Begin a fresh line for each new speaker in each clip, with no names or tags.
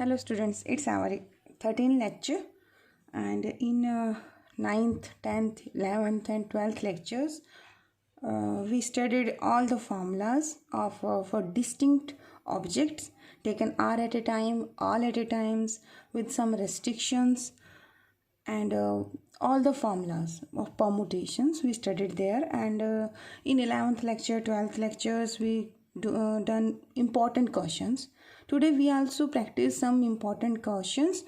Hello students, it's our 13th lecture, and in 9th, 10th, 11th and 12th lectures we studied all the formulas of for distinct objects taken R at a time, all at a times with some restrictions, and all the formulas of permutations we studied there. And in 11th lecture, 12th lectures we done important questions. Today we also practice some important questions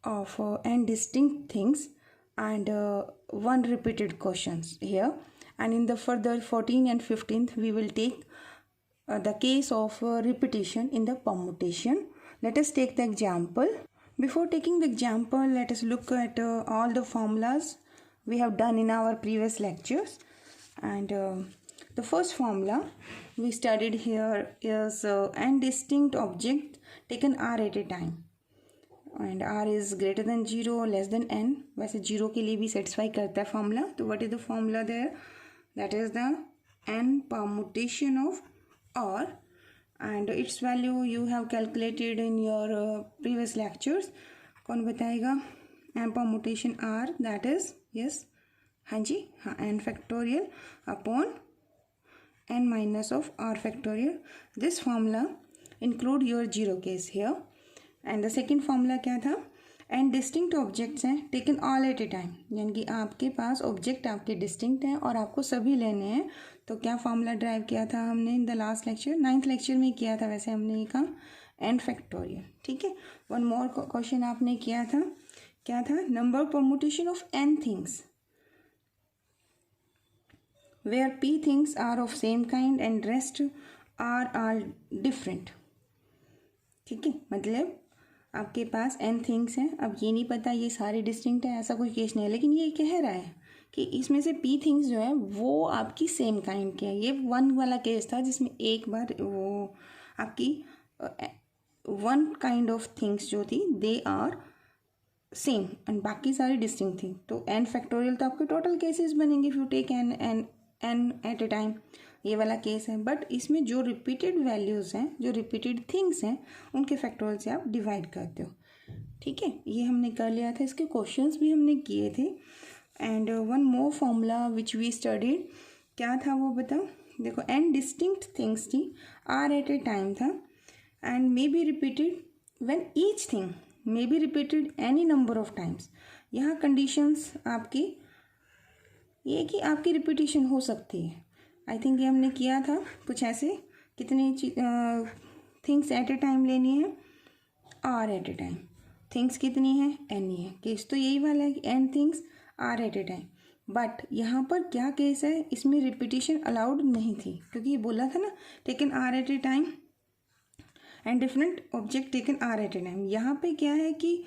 of and distinct things, and one repeated questions here. And in the further 14th and 15th we will take the case of repetition in the permutation. Let us take the example. Before taking the example, let us look at all the formulas we have done in our previous lectures. And the first formula we studied here is n distinct object taken R at a time, and R is greater than 0 less than n. वैसे 0 के लिए भी satisfy करता है formula. तो what is the formula there? That is the n permutation of R, and its value you have calculated in your previous lectures. कौन बताएगा? n permutation R, that is, yes, हाँ जी, हाँ, n factorial upon n minus of R factorial. This formula include your zero case here. And the second formula क्या था? n distinct objects हैं taken all at a time, यानी कि आपके पास object आपके distinct हैं और आपको सभी लेने हैं. तो क्या formula ड्राइव किया था हमने इन the last lecture? 9th lecture में किया था वैसे हमने ये काम, n factorial. ठीक है. वन मोर क्वेश्चन आपने किया था, क्या था? Number permutation of n things where p things are of same kind and rest are different. ठीक है, मतलब आपके पास n थिंग्स हैं. अब ये नहीं पता ये सारे डिस्टिंक्ट हैं, ऐसा कोई केस नहीं है, लेकिन ये कह रहा है कि इसमें से p थिंग्स जो है वो आपकी सेम काइंड के हैं. ये वन वाला केस था जिसमें एक बार वो आपकी वन काइंड ऑफ थिंग्स जो थी दे आर सेम एंड बाकी सारी डिस्टिंक्ट थी. तो n फैक्टोरियल तो आपके टोटल केसेस बनेंगे if you take n at a time. ये वाला केस है. बट इसमें जो रिपीटेड वैल्यूज़ हैं, जो रिपीटेड थिंग्स हैं, उनके फैक्टोरियल से आप डिवाइड करते हो. ठीक है, ये हमने कर लिया था. इसके क्वेश्चंस भी हमने किए थे. And one more formula which we studied, क्या था वो बताओ. देखो, n डिस्टिंक्ट थिंग्स थी, r एट ए टाइम था, and may be repeated when each thing may be repeated any number of times. यहाँ कंडीशंस आपकी ये कि आपकी रिपीटिशन हो सकती है. आई थिंक ये हमने किया था कुछ ऐसे. कितनी थिंग्स एट ए टाइम लेनी है? R at a time. Things कितनी है? एन ही है. केस तो यही वाला है कि n things r at a time. But यहाँ पर क्या केस है, इसमें रिपीटिशन अलाउड नहीं थी, क्योंकि ये बोला था ना taken r at a time and different object taken r at a time. यहाँ पे क्या है कि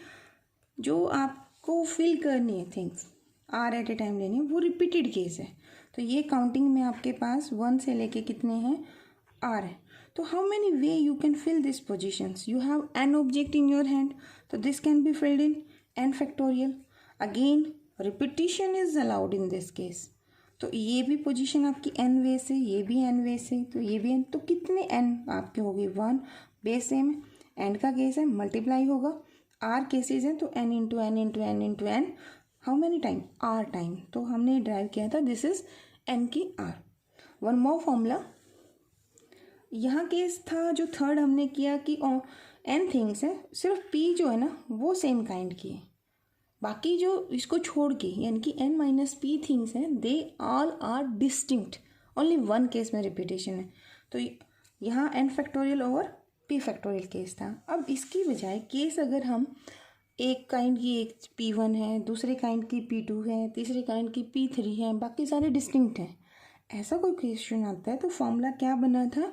जो आपको फिल करनी है things r at a time लेनी है, वो रिपीटेड केस है. तो ये काउंटिंग में आपके पास 1 से लेके कितने हैं? आर है. तो how many way you can fill this positions? You have an object in your hand, तो this can be filled in n factorial. Again repetition is allowed in this case. तो ये भी पोजीशन आपकी N वे से, ये भी N वे से, तो ये भी एन. तो कितने एन आपके होगी? 1. बेस सेम है, एन का केस है, मल्टीप्लाई होगा. आर केसेज हैं तो n into n into n into n. How many time? R time. तो हमने ड्राइव किया था दिस इज एन की आर. वन मोर फॉर्मूला यहाँ केस था जो थर्ड हमने किया कि एन थिंग्स है, सिर्फ पी जो है ना वो सेम काइंड की है, बाकी जो इसको छोड़ के यानी कि एन माइनस पी थिंग्स हैं they all are distinct. Only one case में रिपीटेशन है. तो यहाँ n factorial over p factorial case था. अब इसकी बजाय केस अगर हम एक काइंड की एक P1 है, दूसरे काइंड की P2 है, तीसरे काइंड की P3 है, बाकी सारे डिस्टिंक्ट हैं, ऐसा कोई क्वेश्चन आता है तो फॉर्मूला क्या बना था?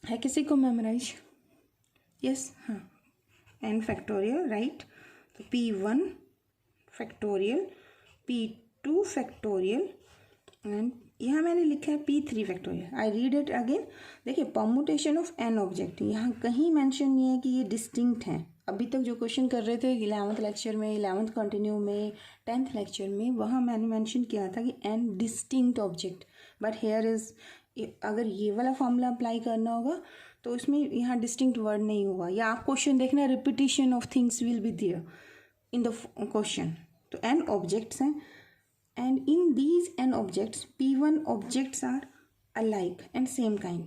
है किसी को मेमोराइज? यस, हाँ, n फैक्टोरियल, राइट. तो P1 factorial, P2 factorial, and यहाँ मैंने लिखा है P3 factorial. I read it again. देखिए, परमुटेशन ऑफ n ऑब्जेक्ट, यहाँ कहीं मेंशन नहीं है कि ये डिस्टिंक्ट हैं. अभी तक जो क्वेश्चन कर रहे थे 11th लेक्चर में, 11th कंटिन्यू में, 10th लेक्चर में, वहाँ मैंने मेंशन किया था कि n distinct object. But here is, अगर ये वाला फॉर्मूला अप्लाई करना होगा तो इसमें यहाँ डिस्टिंक्ट वर्ड नहीं होगा, या आप क्वेश्चन देखना repetition of things will be there in the question. तो एन ऑब्जेक्ट्स हैं and in these n objects P1 objects are alike and same kind,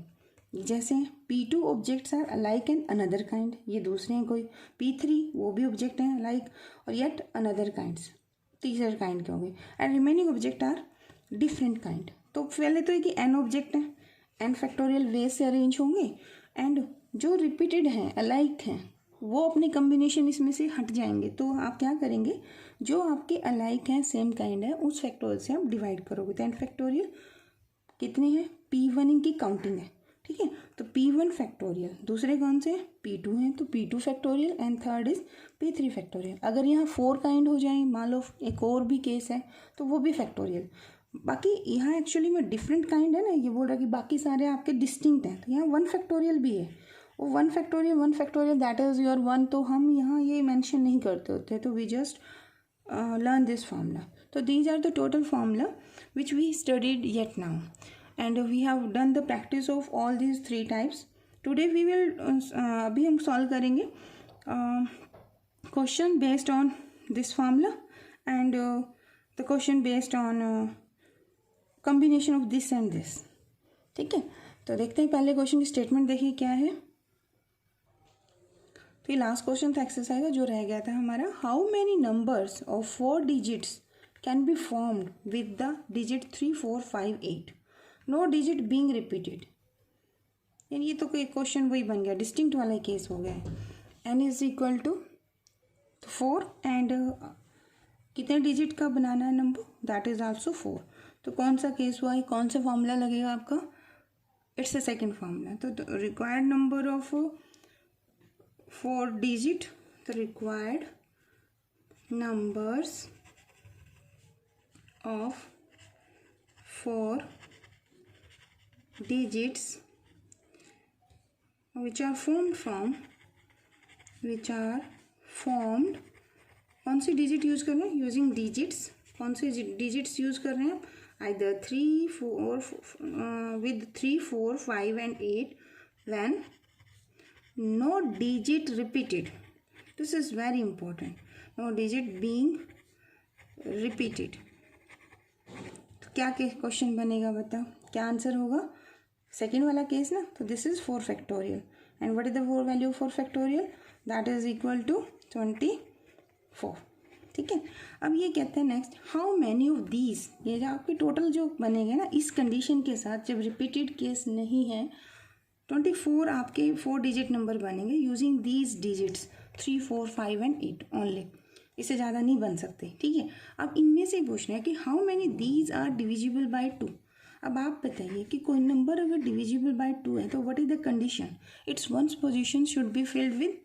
जैसे P2 objects are alike and another kind, ये दूसरे हैं कोई। P3 वो भी object हैं अलाइक और येट अनदर काइंड्स, तीसरे काइंड के हो गए। And remaining object are different kind. तो पहले तो है कि एन ऑब्जेक्ट हैं, एन फैक्टोरियल वेज से अरेंज होंगे, एंड जो रिपीटेड हैं अलाइक हैं वो अपने कम्बिनेशन इसमें से हट जाएंगे। तो आप क्या करेंगे, जो आपके अलाइक हैं सेम काइंड है उस फैक्टोरियल से आप डिवाइड करोगे। तो एन फैक्टोरियल कितने हैं, P1 इनकी काउंटिंग है, ठीक है। तो P1 फैक्टोरियल, दूसरे कौन से P2 हैं तो P2 factorial, and third is P3 factorial. अगर यहाँ 4 काइंड हो जाए, मान लो एक और भी केस है तो वो भी फैक्टोरियल। बाकी यहाँ एक्चुअली में डिफरेंट काइंड है ना, ये बोल रहा है कि बाकी सारे आपके डिस्टिंक्ट हैं, तो यहाँ 1 फैक्टोरियल भी है। वो 1 फैक्टोरियल दैट इज योर 1, तो हम यहाँ ये मेंशन नहीं करते होते, तो we just learn this formula. So these are the total formula which we studied yet now, and we have done the practice of all these 3 types. Today we will अभी हम solve करेंगे question based on this formula and the question based on combination of this and this, ठीक है। तो देखते हैं पहले question की स्टेटमेंट देखिए क्या है। तो ये लास्ट क्वेश्चन था एक्सरसाइज का जो रह गया था हमारा। How many numbers of 4 digits can be formed with the digit 3, 4, 5, 8, no digit being repeated. यानी ये तो कोई क्वेश्चन वही बन गया, डिस्टिंक्ट वाला केस हो गया। n is equal to 4 and कितने डिजिट का बनाना है नंबर, दैट इज आल्सो 4। तो कौन सा केस हुआ है, कौन सा फॉर्मूला लगेगा आपका, इट्स अ सेकेंड फॉर्मूला। तो required number of 4 digit, the required numbers of 4 digits which are formed कौन सी डिजिट यूज कर रहे हैं, यूजिंग डिजिट्स, कौन से डिजिट्स यूज कर रहे हैं आप, either 3, 4 with 3, 4, 5 and 8 when no digit repeated. This is very important, no digit being repeated. तो क्या क्वेश्चन बनेगा बताओ, क्या आंसर होगा, सेकेंड वाला केस ना। तो this is 4 factorial and what is the 4 value for factorial, that is equal to 24, ठीक है। अब ये कहते हैं next, how many of these, ये जो आपके टोटल जो बनेंगे ना इस कंडीशन के साथ, जब रिपीटेड केस नहीं है 24 आपके 4 डिजिट नंबर बनेंगे using these digits 3, 4, 5 and 8 only, इससे ज़्यादा नहीं बन सकते, ठीक है। अब इनमें से पूछना है कि how many these are divisible by 2। अब आप बताइए कि कोई नंबर अगर डिविजिबल बाय 2 है तो what is the condition, it's ones position should be filled with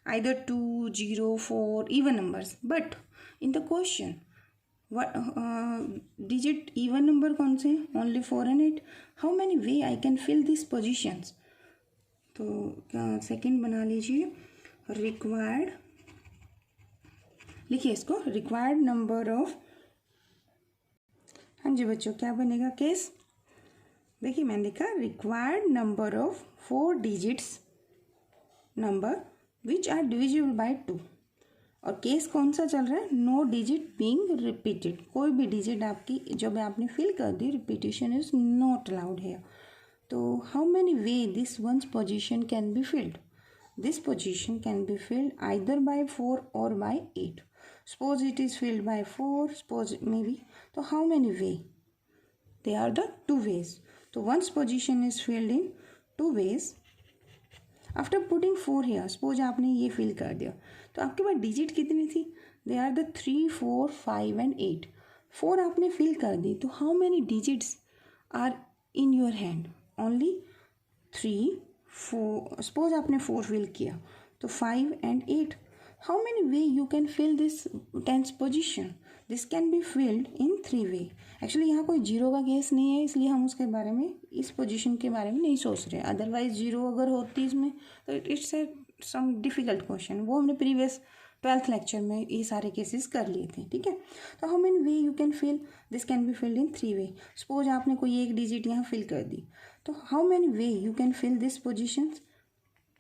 either 2, 0, 4 even numbers, but in the question digit even number कौन से, only 4 and 8। How many way I can fill this positions, तो second बना लीजिए, required, लिखिए इसको, required number of, हाँ जी बच्चों क्या बनेगा केस, देखिए मैंने लिखा required number of 4 digits number which are divisible by 2, और केस कौन सा चल रहा है, नो डिजिट बीइंग रिपीटेड, कोई भी डिजिट आपकी जब आपने फिल कर दी रिपीटेशन इज नॉट अलाउड है। तो how many way this once position can be filled, this position can be filled either by 4 और by 8। Suppose it is filled by 4, suppose may be, तो how many way, they are the 2 ways। तो once position is filled in 2 ways after putting 4 here, suppose आपने ये fill कर दिया, तो आपके पास digit कितनी थी, दे आर द 3, 4, 5 एंड 8। 4 आपने फिल कर दी, तो how many digits are in your hand, only 3, 4, suppose आपने 4 फिल किया, तो 5 and 8। How many way you can fill this 10th position, this can be filled in 3 way. Actually यहाँ कोई 0 का केस नहीं है, इसलिए हम उसके बारे में, इस पोजीशन के बारे में नहीं सोच रहे, अदरवाइज 0 अगर होती इसमें तो it's a some difficult question, वो हमने प्रीवियस 12th लेक्चर में ये सारे केसेस कर लिए थे, ठीक है। तो how many way you can fill, this can be filled in 3 way. Suppose आपने कोई एक डिजिट यहाँ फिल कर दी, तो how many way you can fill this positions,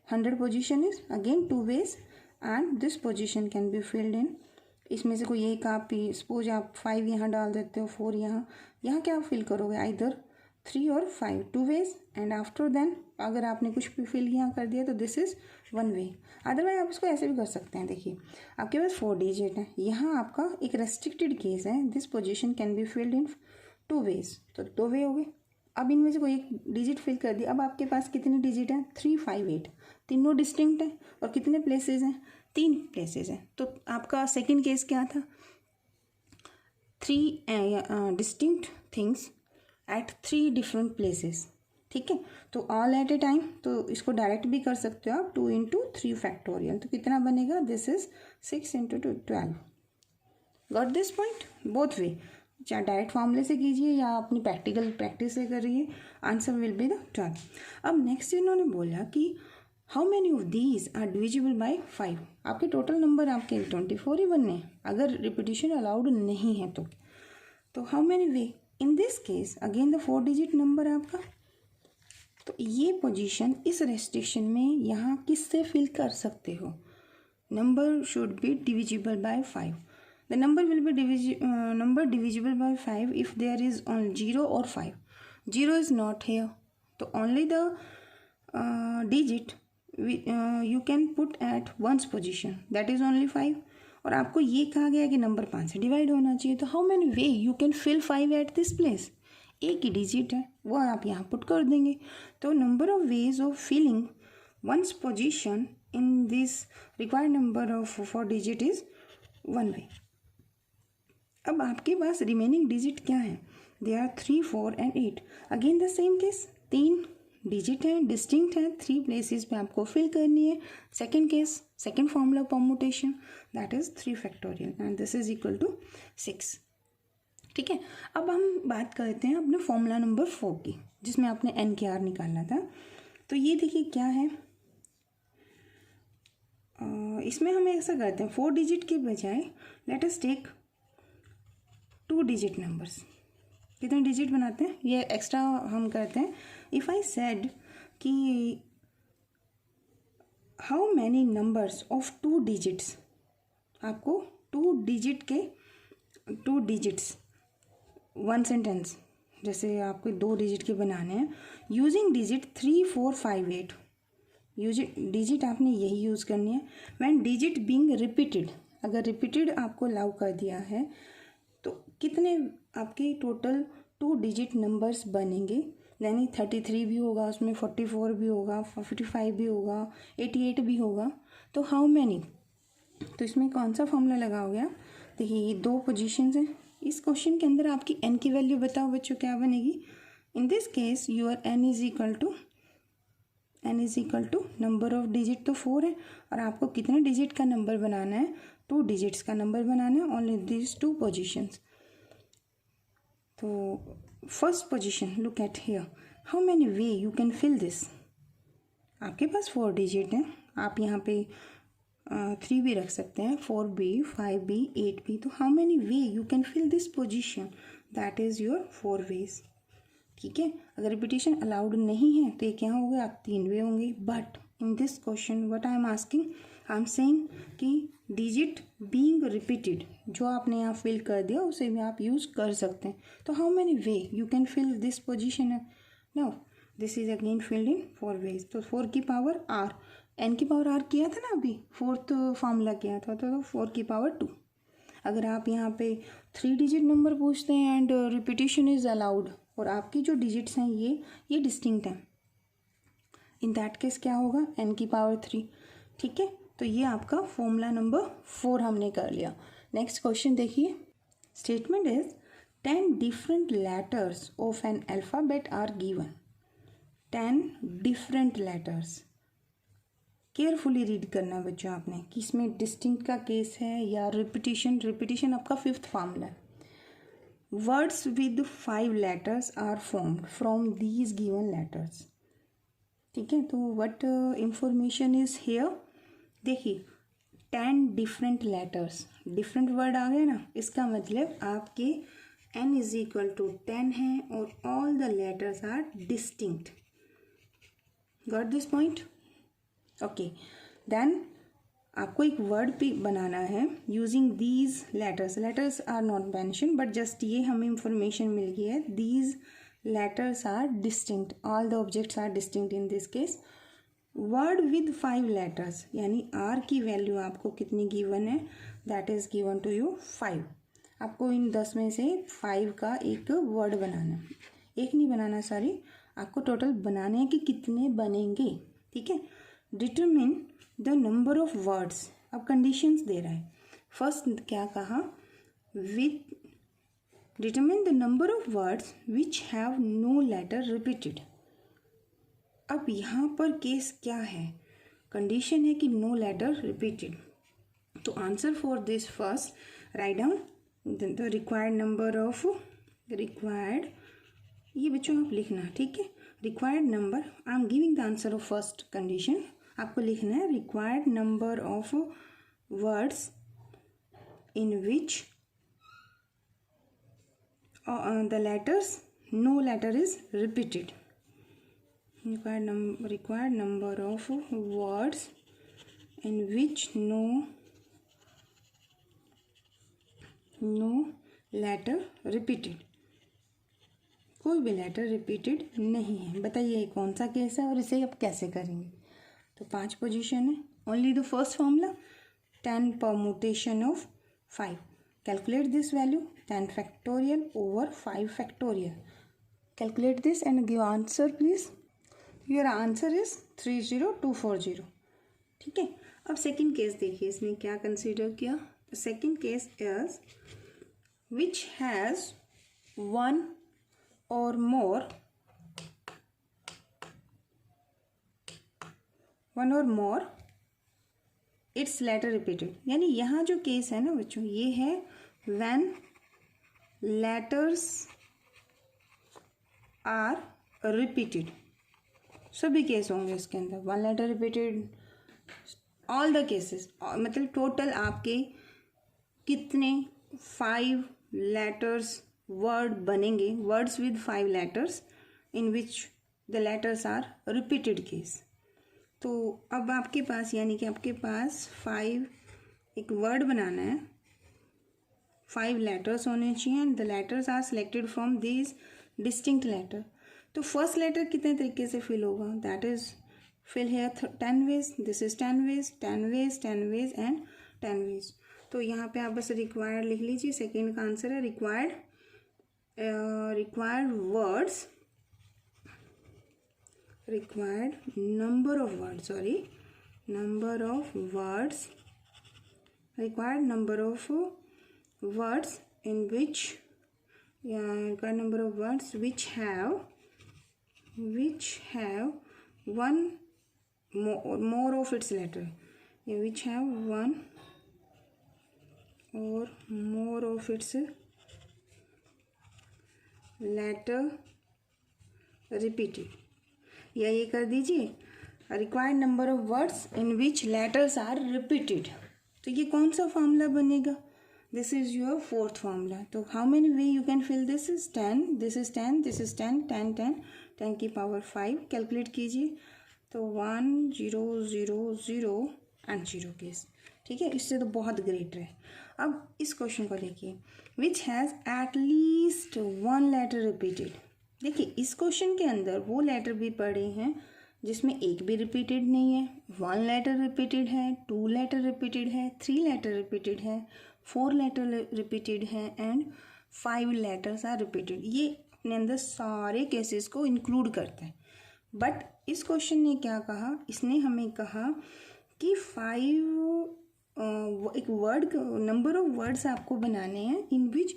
100 position is again 2 ways and this position can be filled in. इसमें से कोई एक आप सपोज आप 5 यहाँ डाल देते हो, 4 यहाँ क्या आप फिल करोगे, आइदर 3 और 5, 2 ways एंड आफ्टर देन अगर आपने कुछ भी फिल यहाँ कर दिया तो दिस इज़ 1 way। अदरवाइज आप इसको ऐसे भी कर सकते हैं। देखिए आपके पास 4 डिजिट है, यहाँ आपका एक रेस्ट्रिक्टेड केस है, this position can be filled in 2 ways, तो 2 way हो गए। अब इनमें से कोई एक डिजिट फिल कर दिया, अब आपके पास कितने डिजिट हैं, 3, 5, 8, तीनों डिस्टिंक्ट हैं और कितने प्लेसेस हैं, 3 प्लेसेस हैं। तो आपका सेकंड केस क्या था, 3 distinct things at 3 different places. ठीक है, तो ऑल एट ए टाइम, तो इसको डायरेक्ट भी कर सकते हो आप, 2 × 3 फैक्टोरियल, तो कितना बनेगा, this is 6 × 2 12। Got this point, both way, चाहे डायरेक्ट फॉर्मूले से कीजिए या अपनी प्रैक्टिकल प्रैक्टिस से करिए, आंसर विल बी द 12। अब नेक्स्ट इन्होंने बोला कि how many of these are divisible by 5। आपके टोटल नंबर आपके 24 ही बनने हैं अगर रिपीटिशन अलाउड नहीं है तो how many way, in this case again the 4 digit number आपका, तो ये पोजीशन इस रेस्ट्रिक्शन में यहाँ किससे फिल कर सकते हो, number should be divisible by 5। The number will be divisible by 5 if there is on 0 or 5. 0 is not here. So only the digit you can put at one's position. That is only 5. और आपको ये कहा गया कि number 5 से divide होना चाहिए, तो how many way you can fill 5 at this place, एक ही डिजिट है वो आप यहाँ पुट कर देंगे। तो number of ways of filling ones position in this required number of 4 digit is 1 way। अब आपके पास रिमेनिंग डिजिट क्या है, they are 3, 4 and 8। Again the same case, 3 digit हैं, डिस्टिंक्ट हैं, 3 प्लेसेस पे आपको फिल करनी है। Second case, second formula permutation, that is 3 factorial and this is equal to 6। ठीक है, अब हम बात करते हैं अपने फॉर्मूला नंबर 4 की, जिसमें आपने एन के आर निकालना था। तो ये देखिए क्या है, इसमें हम ऐसा करते हैं, 4 डिजिट के बजाय let us take 2 digit numbers. कितने डिजिट बनाते हैं ये एक्स्ट्रा हम करते हैं। इफ़ आई सेड कि how many numbers of 2 digits, आपको 2 डिजिट के 2 डिजिट्स 1 सेंटेंस, जैसे आपको 2 डिजिट के बनाने हैं यूजिंग डिजिट 3, 4, 5, 8। डिजिट आपने यही यूज़ करनी है। व्हेन डिजिट बीइंग रिपीटेड, अगर रिपीटेड आपको अलाउ कर दिया है तो कितने आपके टोटल 2 डिजिट नंबर्स बनेंगे, यानी 33 भी होगा उसमें, 44 भी होगा, 55 भी होगा, 88 भी होगा। तो हाउ मैनी, तो इसमें कौन सा फॉर्मूला लगाओगे आप, देखिए ये 2 पोजीशंस हैं। इस क्वेश्चन के अंदर आपकी एन की वैल्यू बताओ बच्चों क्या बनेगी। In this case your n is equal to number of digit तो 4 है और आपको कितने डिजिट का नंबर बनाना है, 2 डिजिट्स का नंबर बनाना है, ओनली दिस 2 पोजीशंस। तो first position, look at here, how many way you can fill this. आपके पास 4 डिजिट हैं, आप यहाँ पे 3 भी रख सकते हैं, 4b, 5b, 8b। तो how many way you can fill this position, that is your 4 ways. ठीक है, अगर रिपीटिशन अलाउड नहीं है तो ये क्या होंगे, आप 3 वे होंगे। But in this question what I am asking, I am saying कि डिजिट बीइंग रिपीटेड, जो आपने यहाँ फिल कर दिया उसे भी आप यूज़ कर सकते हैं। तो how many way you can fill this position है, no this is again filled in 4 ways. तो 4 की पावर r, n की पावर r किया था ना अभी, 4th फॉर्मूला किया था, तो 4 की पावर 2। अगर आप यहाँ पे 3 डिजिट नंबर पूछते हैं एंड रिपीटिशन इज अलाउड और आपकी जो डिजिट्स हैं ये डिस्टिंक्ट हैं, इन दैट केस क्या होगा, n की पावर 3। ठीक है, तो ये आपका फॉर्मूला नंबर 4 हमने कर लिया। नेक्स्ट क्वेश्चन देखिए, statement is 10 different letters of an alphabet are given. 10 different letters, carefully read करना बच्चों आपने कि इसमें डिस्टिंक्ट का केस है या रिपीटिशन आपका 5th फॉर्मूला है। Words with 5 letters are formed from these given letters. ठीक है, तो व्हाट इंफॉर्मेशन इज हेयर, देखिए 10 डिफरेंट लेटर्स, डिफरेंट वर्ड आ गए ना, इसका मतलब आपके n इज इक्वल टू 10 है और all the letters are distinct. Got this point, okay, then आपको एक वर्ड भी बनाना है using these letters. Letters are not mention but just ये हमें इंफॉर्मेशन मिल गई है. These letters are distinct, all the objects are distinct in this case. Word with 5 letters, यानी आर की वैल्यू आपको कितनी गिवन है, that is given to you 5. आपको इन 10 में से 5 का एक वर्ड बनाना, एक नहीं बनाना सॉरी, आपको टोटल बनाने हैं कि कितने बनेंगे. ठीक है. Determine the number of words, अब कंडीशंस दे रहा है. फर्स्ट क्या कहा, with determine the number of words which have no letter repeated. अब यहाँ पर केस क्या है, कंडीशन है कि नो लेटर रिपीटेड. तो answer for this first write down the required number of required, ये बच्चों आप लिखना. ठीक है. Required number, I am giving the answer of first condition. आपको लिखना है required number of words in which the letters no letter is repeated. Required number of words in which no letter repeated. कोई भी letter repeated नहीं है. बताइए कौन सा केस है और इसे अब कैसे करेंगे. तो 5 पोजीशन है. Only the first formula 10 permutation of 5. Calculate this value 10 factorial over 5 factorial. Calculate this and give answer please. Your answer is 30240. ठीक है. अब सेकेंड केस देखिए, इसने क्या कंसिडर किया. Second case is which has 1 और मोर इट्स लेटर रिपीटेड. यानी यहाँ जो केस है ना बच्चों, ये है व्हेन लेटर्स आर रिपीटेड. सभी केस होंगे इसके अंदर. 1 letter repeated, all the cases, मतलब टोटल आपके कितने 5 लेटर्स वर्ड बनेंगे, words with 5 letters in which the letters are repeated case. तो अब आपके पास, यानी कि आपके पास 5 एक वर्ड बनाना है, 5 लेटर्स होने चाहिए and the letters are selected from this distinct letter. तो फर्स्ट लेटर कितने तरीके से फिल होगा, that is fill here 10 ways. This is 10 ways, 10 ways, 10 ways and 10 ways. तो यहाँ पे आप बस रिक्वायर्ड लिख लीजिए. सेकेंड का आंसर है required words, required number of words, sorry number of words, required number of words in which required number of words which have one more of its letter. Yeah, which have one or more of its letter repeated. या ये कर दीजिए required number of words in which letters are repeated. तो ये कौन सा formula बनेगा, this is your fourth formula. तो how many way you can fill this is 10, this is 10, this is 10, 10, 10, 10 की पावर 5. कैलकुलेट कीजिए तो 1 0 0 0 एंड 0 केस. ठीक है. इससे तो बहुत ग्रेटर है. अब इस क्वेश्चन को देखिए, which has at least 1 letter repeated. देखिए इस क्वेश्चन के अंदर वो लेटर भी पड़े हैं जिसमें एक भी रिपीटेड नहीं है. 1 लेटर रिपीटेड है, 2 लेटर रिपीटेड है, 3 लेटर रिपीटेड है, 4 लेटर रिपीटेड है एंड 5 लेटर्स आर रिपीटेड. ये अपने अंदर सारे केसेस को इंक्लूड करता है. बट इस क्वेश्चन ने क्या कहा, इसने हमें कहा कि 5 एक वर्ड नंबर ऑफ वर्ड्स आपको बनाने हैं इन विच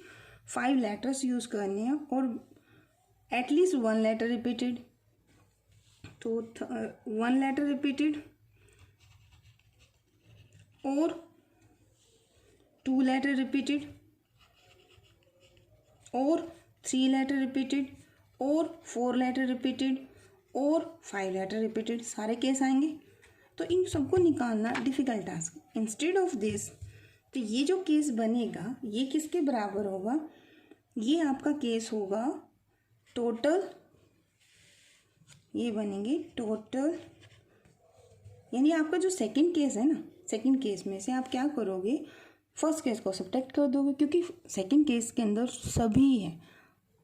5 लेटर्स यूज़ करने हैं और एटलीस्ट 1 लेटर रिपीटेड. तो 1 लेटर रिपीटेड और 2 लेटर रिपीटेड और 3 लेटर रिपीटेड और 4 लेटर रिपीटेड और 5 लेटर रिपीटेड. सारे केस आएंगे. तो इन सबको निकालना difficult task. Instead of this, तो ये जो केस बनेगा ये किसके बराबर होगा, ये आपका केस होगा टोटल, ये बनेंगे टोटल यानी आपका जो सेकंड केस है ना, सेकंड केस में से आप क्या करोगे, फर्स्ट केस को सब्ट्रैक्ट कर दोगे, क्योंकि सेकंड केस के अंदर सभी है।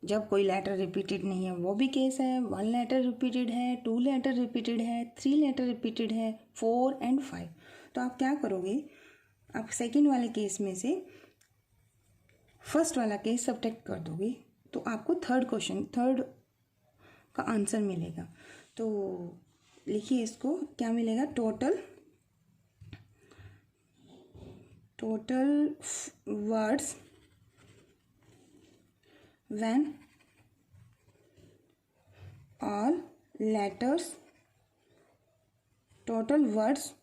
जब कोई लेटर रिपीटेड नहीं है वो भी केस है, 1 लेटर रिपीटेड है, 2 लेटर रिपीटेड है, 3 लेटर रिपीटेड है, 4 एंड 5। तो आप क्या करोगे, आप सेकंड वाले केस में से फर्स्ट वाला केस सब्ट्रैक्ट कर दोगे, तो आपको थर्ड का आंसर मिलेगा। तो लिखिए इसको, क्या मिलेगा, total words when all letters, total words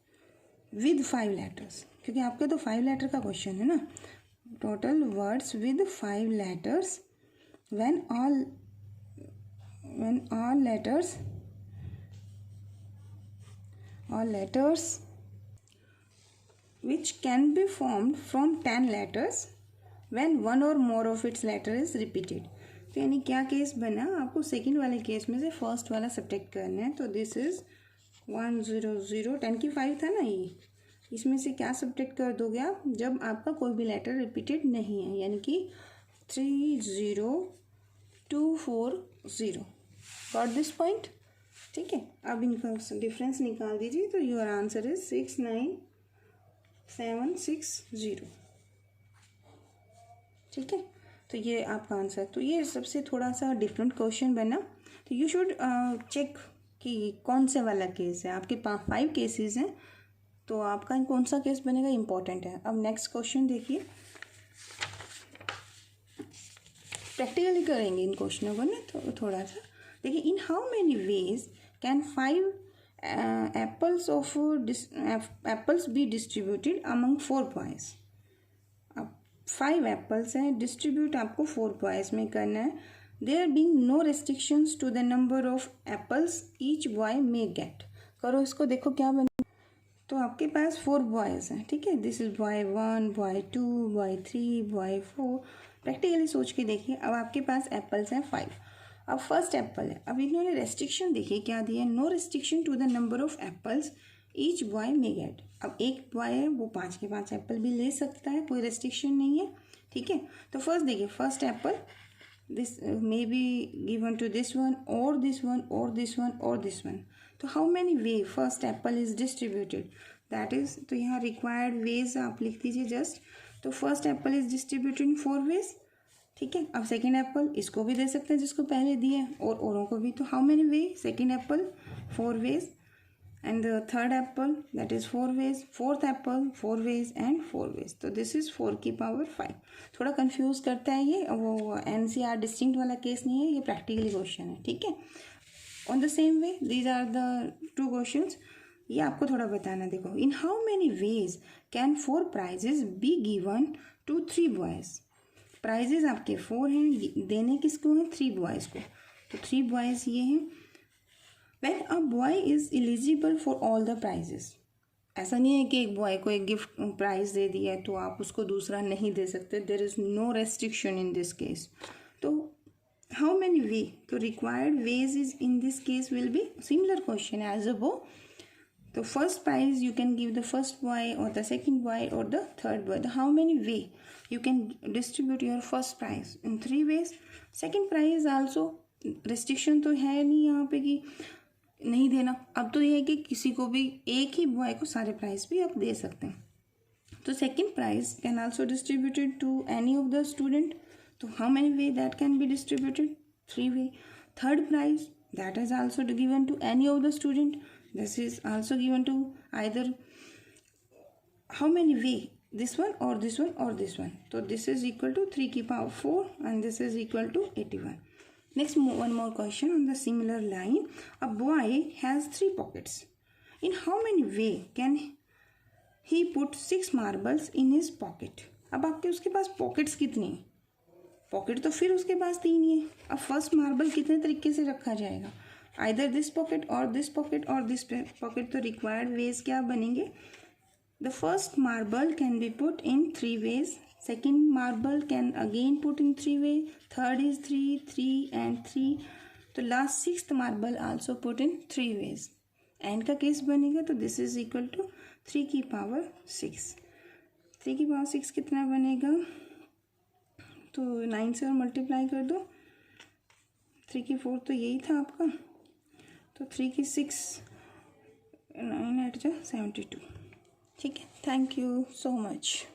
with 5 letters, क्योंकि आपका तो 5 लेटर का क्वेश्चन है ना। Total words with 5 letters when all letters which can be formed from 10 letters when one or more of its letter is repeated। तो यानी क्या case बना, आपको सेकंड वाले केस में से फर्स्ट वाला सब्ट्रैक्ट करना है। तो दिस इज 1 0 0, 10 की 5 था ना ये, इसमें से क्या सब्ट्रैक्ट कर दोगे आप, जब आपका कोई भी लेटर रिपीटेड नहीं है, यानी कि 3 0 2 4 0। Got this point? ठीक है, अब इनका डिफरेंस निकाल दीजिए, तो योर आंसर इज 69760। ठीक है, तो ये आपका आंसर। तो ये सबसे थोड़ा सा डिफरेंट क्वेश्चन बना, तो यू शुड चेक कि कौन से वाला केस है। आपके पास 5 केसेस हैं, तो आपका कौन सा केस बनेगा इम्पोर्टेंट है। अब नेक्स्ट क्वेश्चन देखिए, प्रैक्टिकली करेंगे इन क्वेश्चनों को ना, तो थोड़ा सा देखिए। In how many ways can 5 apples be distributed among 4 boys. अब 5 एप्पल्स हैं, डिस्ट्रीब्यूट आपको 4 बॉयज में करना है। There being no restrictions to the number of apples each boy may get. करो इसको, देखो क्या बने। तो आपके पास 4 बॉयज हैं, ठीक है, this is boy 1, boy 2, boy 3, boy 4। Practically सोच के देखिए, अब आपके पास एप्पल्स हैं 5। अब फर्स्ट एप्पल है, अब इन्होंने रेस्ट्रिक्शन देखिए क्या दिया है, no restriction to the number of apples each boy may get. अब एक बॉय है वो 5 के 5 एप्पल भी ले सकता है, कोई रेस्ट्रिक्शन नहीं है। ठीक है, तो फर्स्ट देखिए, first Apple this may be given to this one or this one or this one or this one। तो how many way first apple is distributed, that is, तो यहाँ required ways आप लिख दीजिए जस्ट। तो first Apple is distributed in 4 ways। ठीक है, अब सेकेंड एप्पल इसको भी दे सकते हैं जिसको पहले दिए, और औरों को भी। तो how many way, second Apple 4 ways, and the third apple that is 4 ways, fourth apple 4 ways and 4 ways। तो दिस इज 4 की पावर 5। थोड़ा कंफ्यूज करता है ये, वो एनसीआर डिस्टिंक्ट वाला केस नहीं है, ये प्रैक्टिकली क्वेश्चन है। ठीक है, on the same way these are the 2 questions. ये आपको थोड़ा बताना, देखो, in how many ways can 4 prizes be given to 3 boys। Prizes आपके 4 हैं, देने किसको हैं, 3 boys को। तो 3 boys ये हैं। When a boy is eligible for all the prizes, ऐसा नहीं है कि एक बॉय को एक गिफ्ट प्राइज दे दिया है तो आप उसको दूसरा नहीं दे सकते। There is no restriction in this case. तो हाउ मैनी वे, तो required ways is in this case will be similar question as above. तो first prize you can give the first boy or the second boy or the third boy। The how many way you can distribute your first prize in 3 ways। second prize also restriction तो है नहीं यहाँ पे कि नहीं देना। अब तो ये है कि किसी को भी, एक ही बॉय को सारे प्राइज भी आप दे सकते हैं। तो second prize can also distributed to any of the student. तो how many way that can be distributed, 3 way. Third prize that is also given to any of the student, this is also given to either how many way, this one or this one or this one। तो this is equal to 3 की power 4 and this is equal to 81। Next, one more question on the similar line। A boy has 3 pockets। In how many way can he put 6 marbles in his pocket। अब आपके उसके पास pockets कितनी, pocket तो फिर उसके पास 3 ही है। अब first marble कितने तरीके से रखा जाएगा, आइदर दिस पॉकेट और दिस पॉकेट और दिस पॉकेट। तो रिक्वायर्ड वेज क्या बनेंगे, the first marble can be put in 3 ways, second marble can again put in 3 ways, third is 3 and 3। तो last 6th marble also put in 3 ways। N का case बनेगा तो this is equal to 3 की power 6। 3 की power 6 कितना बनेगा, तो 9 से और मल्टीप्लाई कर दो, 3 की 4 तो यही था आपका, तो 3 की 6, 9 8 जा 72। ठीक है, थैंक यू सो मच।